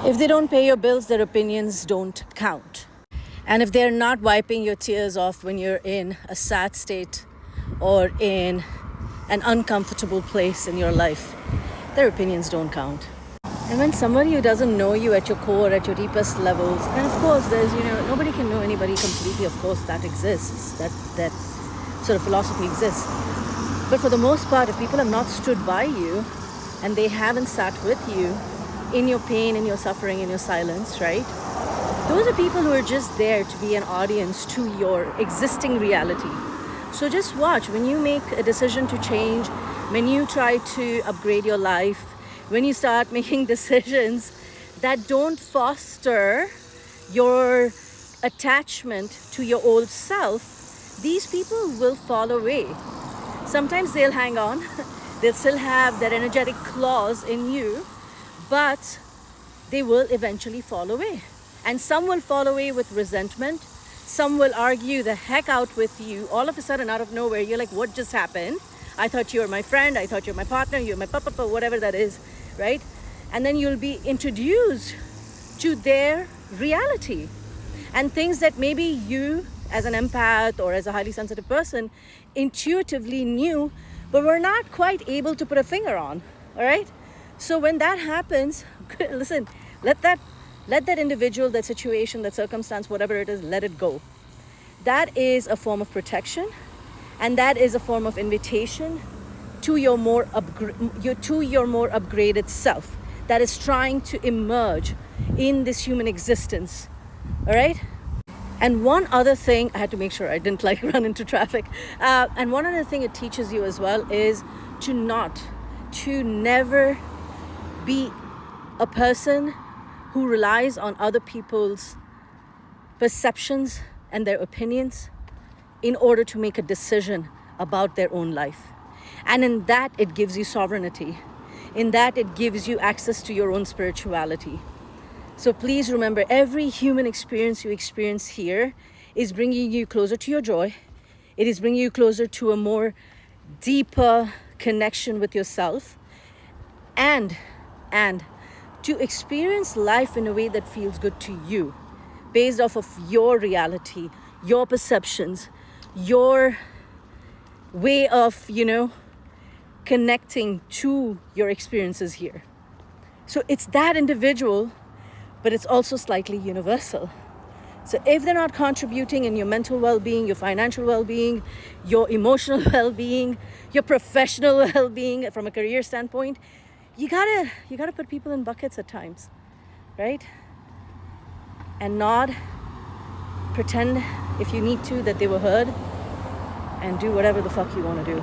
If they don't pay your bills, their opinions don't count. And if they're not wiping your tears off when you're in a sad state or in an uncomfortable place in your life, their opinions don't count. And when somebody who doesn't know you at your core, at your deepest levels, and of course there's, nobody can know anybody completely, of course that exists, that sort of philosophy exists. But for the most part, if people have not stood by you and they haven't sat with you in your pain, in your suffering, in your silence, right? Those are people who are just there to be an audience to your existing reality. So just watch. When you make a decision to change, when you try to upgrade your life, when you start making decisions that don't foster your attachment to your old self, these people will fall away. Sometimes they'll hang on. They'll still have that energetic clause in you, but they will eventually fall away. And some will fall away with resentment. Some will argue the heck out with you. All of a sudden, out of nowhere, you're like, what just happened? I thought you were my friend. I thought you were my partner. You're my papa, whatever that is, right? And then you'll be introduced to their reality. And things that maybe you, as an empath or as a highly sensitive person, intuitively knew, but were not quite able to put a finger on, all right? So when that happens, listen, let that individual, that situation, that circumstance, whatever it is, let it go. That is a form of protection, and that is a form of invitation to your more upgraded self that is trying to emerge in this human existence. All right. And one other thing, I had to make sure I didn't run into traffic. And one other thing it teaches you as well is to never be a person who relies on other people's perceptions and their opinions in order to make a decision about their own life. And in that, it gives you sovereignty. In that, it gives you access to your own spirituality. So please remember, every human experience you experience here is bringing you closer to your joy. It is bringing you closer to a more deeper connection with yourself, and to experience life in a way that feels good to you, based off of your reality, your perceptions, your way of, connecting to your experiences here. So it's that individual, but it's also slightly universal. So if they're not contributing in your mental well-being, your financial well-being, your emotional well-being, your professional well-being from a career standpoint, you gotta put people in buckets at times, right? And nod, pretend if you need to that they were heard, and do whatever the fuck you want to do.